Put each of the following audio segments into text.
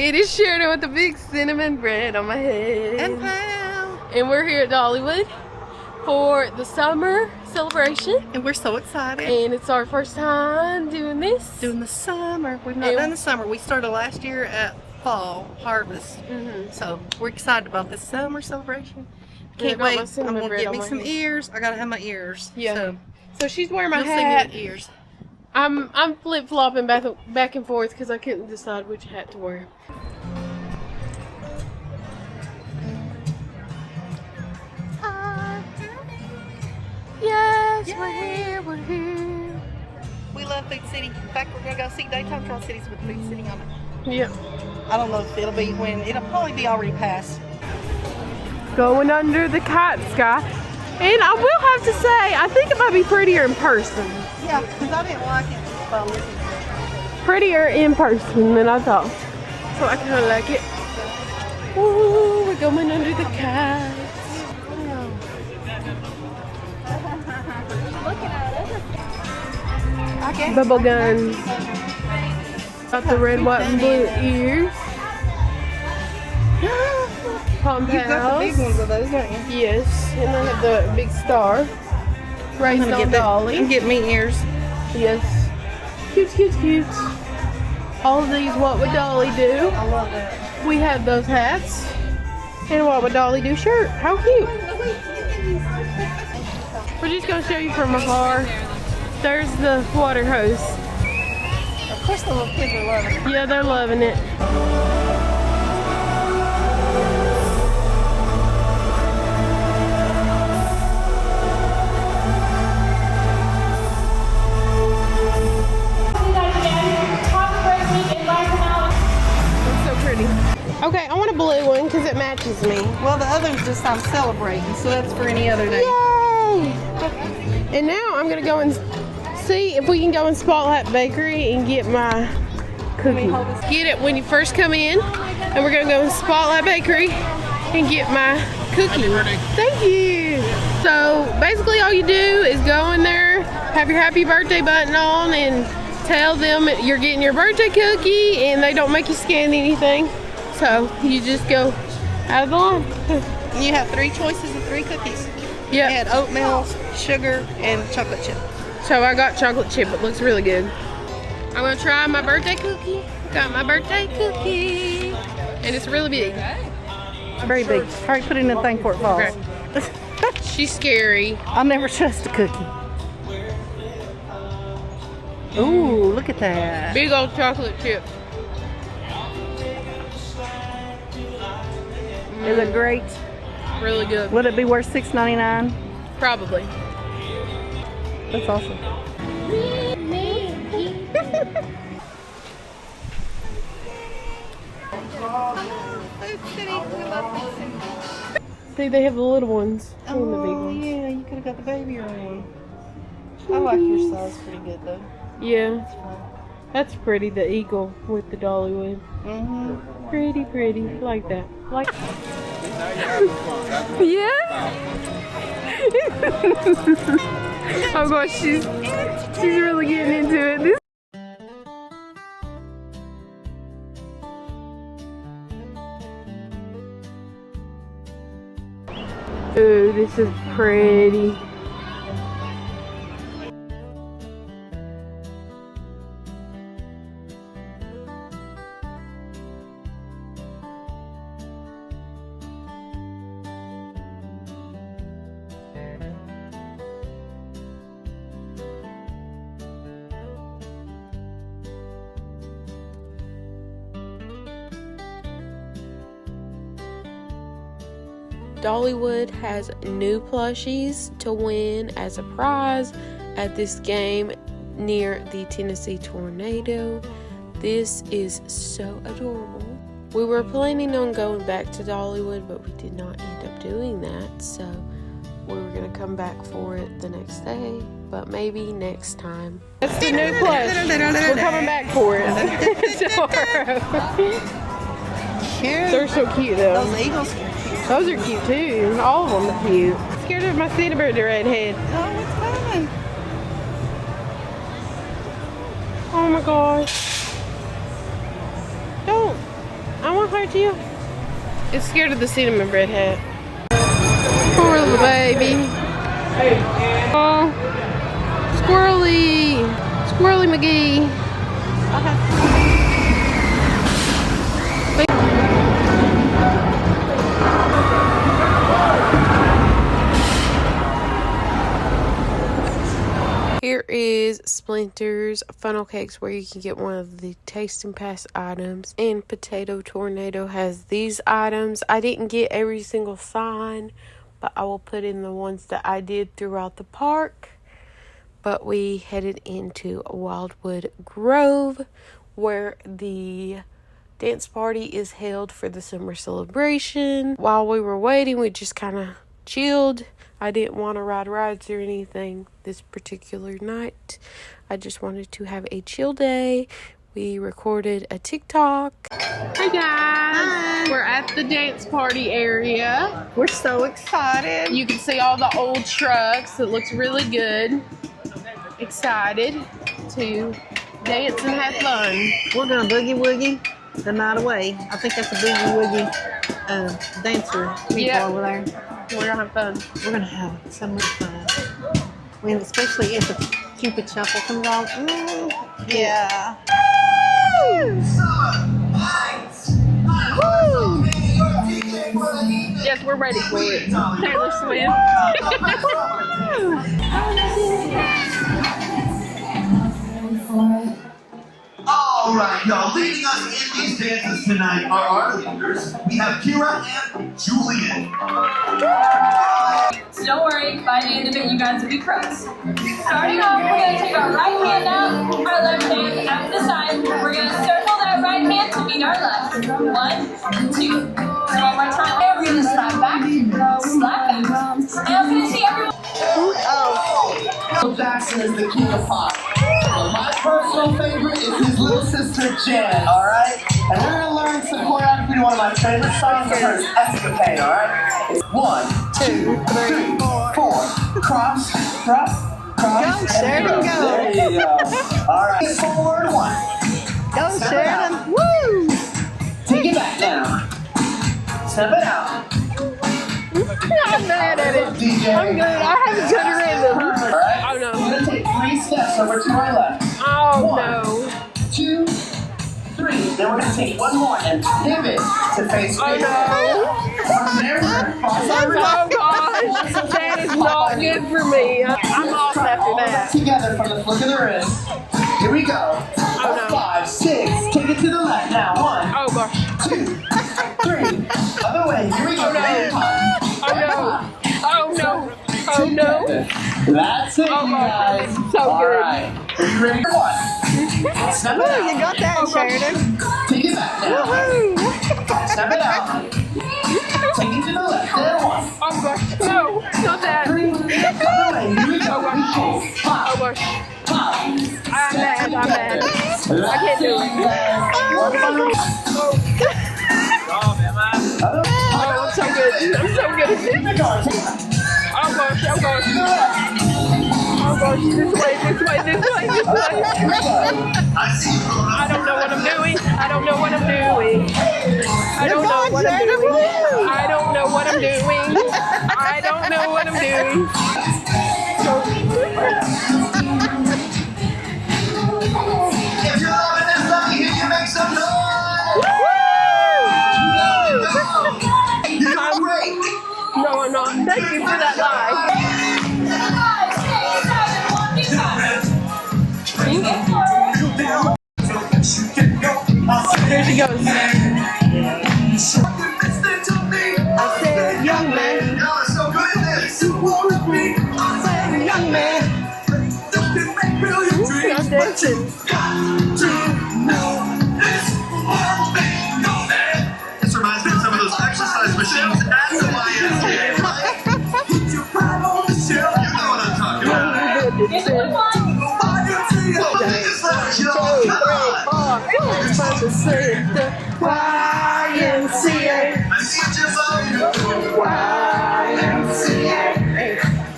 It is Sheridan with the big cinnamon bread on my head. And pal. And we're here at Dollywood for the summer celebration. And we're so excited. And it's our first time doing this. Doing the summer. We've not done the summer. We started last year at fall harvest. So we're excited about this summer celebration. Can't wait. I'm going to get me some ears. I got to have my ears. Yeah. So she's wearing my you'll hat. See me with ears. I'm flip-flopping back and forth because I couldn't decide which hat to wear. Yes, we're here. We love Food City. In fact, we're going to go see Daytime Trail Cities with Food City on it. Yep. I don't know if it'll be when. It'll probably be already past. Going under the kite sky. And I will have to say, I think it might be prettier in person. Yeah, because I didn't like it by looking. Prettier in person than I thought. So I kind of like it. Ooh, we're going under the kites. Bubble guns. Got the red, white, and blue ears. Pump You've got the big ones of those, don't you? Yes, and I have the big star. Raised on Dolly. And get me ears. Yes. Cute, cute, cute. All of these What Would Dolly Do? I love that. We have those hats. And a What Would Dolly Do shirt. How cute. We're just going to show you from afar. There's the water hose. Of course the little kids are loving it. Yeah, they're loving it. Okay, I want a blue one because it matches me. Well, the other's just I'm celebrating, so that's for any other day. Yay! And now I'm going to go and see if we can go in Spotlight Bakery and get my cookie. Get it when you first come in. And we're going to go in Spotlight Bakery and get my cookie. Thank you. So basically all you do is go in there, have your happy birthday button on, and tell them you're getting your birthday cookie, and they don't make you scan anything. So you just go out of the line. You have 3 choices of 3 cookies. Yeah. Add oatmeal, sugar, and chocolate chip. So I got chocolate chip. It looks really good. I'm gonna try my birthday cookie. Got my birthday cookie, and it's really big. It's very big. Hurry, put it in the thing before it falls. Okay. She's scary. I'll never trust a cookie. Ooh, look at that. Big old chocolate chip. Is it great? Really good. Would it be worth $6.99? Probably. That's awesome. See, they have the little ones and the big ones. Yeah, you could have got the baby one. I like your size pretty good though. Yeah. That's pretty, the eagle with the Dollywood. Pretty, pretty. Like that. Like yeah? Oh gosh, she's really getting into it. Ooh, this is pretty. Dollywood has new plushies to win as a prize at this game near the Tennessee Tornado. This is so adorable. We were planning on going back to Dollywood, but we did not end up doing that, so we were going to come back for it the next day, but maybe next time. That's the new plush. We're coming back for it tomorrow. Cute. They're so cute though. Those eagles. Those are cute too. All of them are cute. I'm scared of my cinnamon redhead. Oh, what's coming? Oh my gosh. Don't. won't hurt you. It's scared of the cinnamon bread hat. Poor little baby. Oh, Squirrely. Squirrely McGee. Here is Splinter's funnel cakes, where you can get one of the Taste and Pass items. And Potato Tornado has these items. I didn't get every single sign, but I will put in the ones that I did throughout the park. But we headed into Wildwood Grove, where the dance party is held for the summer celebration. While we were waiting, we just kind of chilled. I didn't want to ride rides or anything this particular night. I just wanted to have a chill day. We recorded a TikTok. Hey guys! Hi. We're at the dance party area. We're so excited. You can see all the old trucks. It looks really good. Excited to dance and have fun. We're gonna boogie woogie the night away. I think that's a boogie woogie dancer people over there. We're gonna have fun. We're gonna have so much fun. When, especially if the Cupid Shuffle comes on. Yeah. Woo! Yes, we're ready for it. Taylor Swift. All right, y'all. Leading us in these dances tonight are our leaders. We have Kira and Julian. So don't worry, by the end of it, you guys will be pros. Starting off, we're going to take our right hand up, our left hand out to the side. We're going to circle that right hand to meet our left. 1, 2. So one more time. And we're going to slap back, slap back. And I'm going to see everyone. Jackson is the king of pop. My personal favorite is his little sister Jen, alright? And we're gonna learn some choreography to one of my favorite songs of hers, Escapade, alright? It's 1, 2, 3, 4. Cross, cross, cross. Go, Sheridan, go. There you go. Alright, forward 1. Go, Step Sheridan. Woo! Take it back down. Step it out. I'm bad at it. DJ. I'm good. I have a good rhythm. Alright? Oh no. We're gonna take 3 steps over to our left. Oh 1, no. 2, 3. Then we're gonna take one more and pivot to face Oh no. From there, we're gonna cross over. Oh gosh. That is not good for me. I'm lost after All of that. us together from the flick of the wrist. Here we go. Oh, no. 5, 6. Take it to the left now. 1, Oh gosh. 2, 3. Other way. Here we go. Oh, no. Oh no. Oh no. Oh no. That's it, Oh, you gosh, guys. that is so All good. right. Are you ready for one? Step it Woo, out. you got that, Sheridan. Take it back now. Woohoo! Step it out. Take it to the left. There, 1. Oh gosh. No. Not that. 3. Other way. Here we go. Oh Pop. gosh. Pop. I'm mad. I'm mad. I can't do it. Oh, I'm so good. I'm so good at this. Oh gosh. Oh gosh. Oh gosh. This way. I don't know what I'm doing. I don't know what I'm doing. I don't know what I'm doing. I don't know what I'm doing. I don't know what I'm doing. If you're loving this song, can you make some noise? You did great. No, I'm not. Thank you for that lie. Here she goes. I said, young man. Y'all are so good at this. I said, young man. I'm dancing. This reminds me of some of those exercise machines at the YMCA, right? You know what I'm talking about. Here's a quick one. It's like, y'all, come on. It's fun to say it. The YMCA. I see you love. YMCA.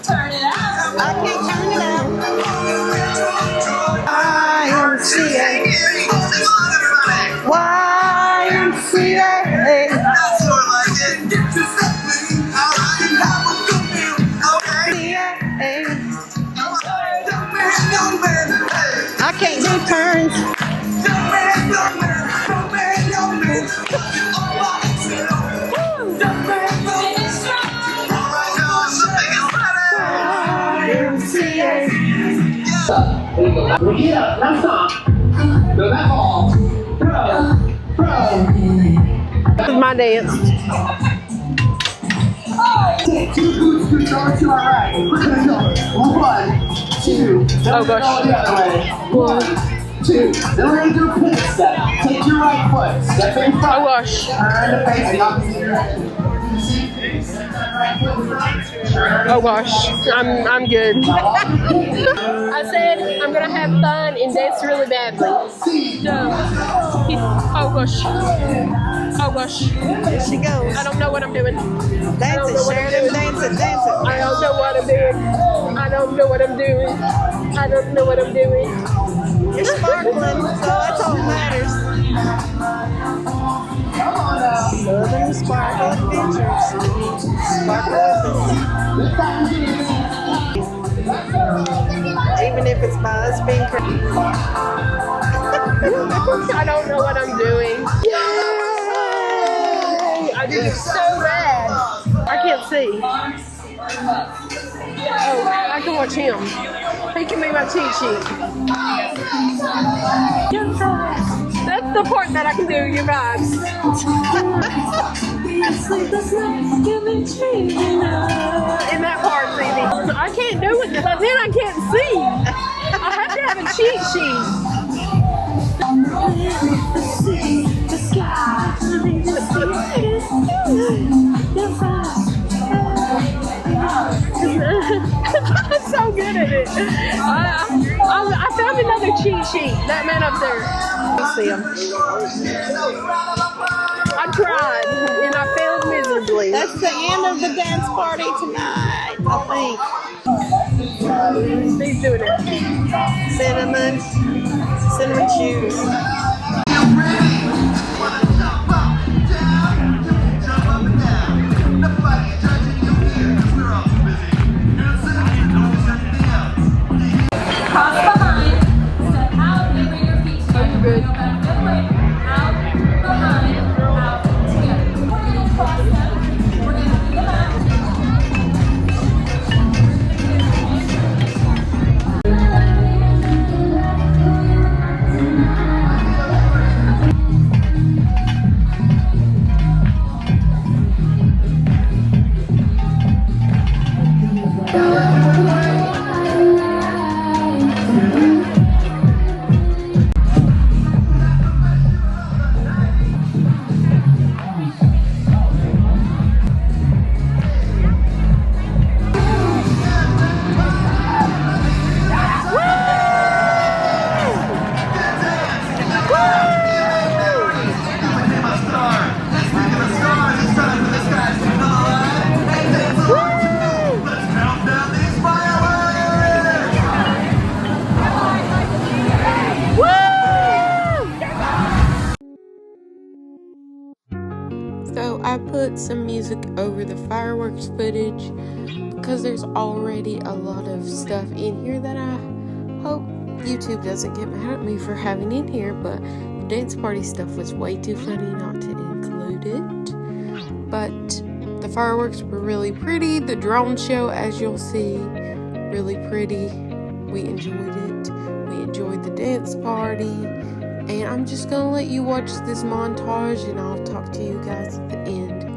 Turn it out. I can't turn it out. YMCA. YMCA. That's more like it. Get yourself ready. All right, have a good meal. Okay. Young man, hey. I can't do turns. Young man, young man. Young man, young man. All by itself. Young man, young man. All right, now something is ready. Repeat up, non-stop. Go back ball. Throw. This is my dance. Two boots to throw to our right. We're gonna go 1, 2. Then we're gonna go the other way. 1, 2. Then we're gonna do a pivot step. Take your right foot, step in front. Oh gosh. Turn to face the opposite direction. Oh gosh. I'm good. I said I'm gonna have fun and dance really badly. So, oh gosh. Oh gosh. There she goes. I don't know what I'm doing. Dance it, Sheridan. Dance it, dance it. I don't know what I'm doing. I don't know what I'm doing. I don't know what I'm doing. You're sparkling, so that's all that matters. Love and sparkle adventures. Sparkle with us. Even if it's by us being crazy. I don't know what I'm doing. Yay! I did it so bad. I can't see. Oh, I can watch him. He can be my cheat sheet. That's the part that I can do, your vibes. In that part, baby. I can't do it because then I can't see. I have to have a cheat sheet. I'm so good at it. I found another cheat sheet. That man up there. You see him. I tried and I failed miserably. That's the end of the dance party tonight, I He's doing it. think. Cinnamon shoes. Cross behind, step out, and bring your feet together. Good. Out, behind, out, together. We're gonna cross them. We're gonna do them out. So I put some music over the fireworks footage because there's already a lot of stuff in here that I hope YouTube doesn't get mad at me for having in here, but the dance party stuff was way too funny not to include it. But the fireworks were really pretty. The drone show, as you'll see, really pretty. We enjoyed it. We enjoyed the dance party. And I'm just gonna let you watch this montage and I'll talk to you guys at the end.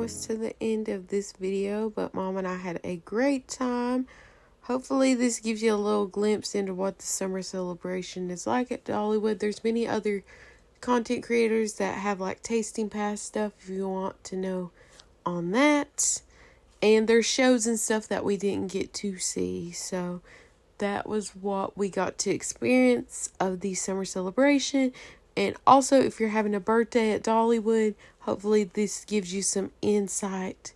almost to the end of this video, but Mom and I had a great time. Hopefully this gives you a little glimpse into what the summer celebration is like at Dollywood. There's many other content creators that have like tasting pass stuff if you want to know on that. And there's shows and stuff that we didn't get to see. So that was what we got to experience of the summer celebration. And also, if you're having a birthday at Dollywood, hopefully this gives you some insight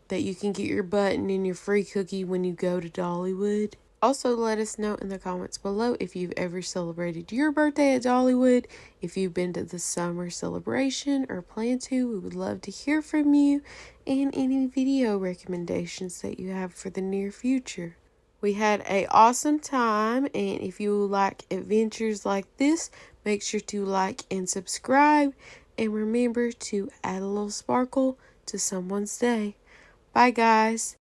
that you can get your button and your free cookie when you go to Dollywood. Also, let us know in the comments below if you've ever celebrated your birthday at Dollywood, if you've been to the summer celebration or plan to. We would love to hear from you, and any video recommendations that you have for the near future. We had an awesome time, and if you like adventures like this, make sure to like and subscribe, and remember to add a little sparkle to someone's day. Bye, guys.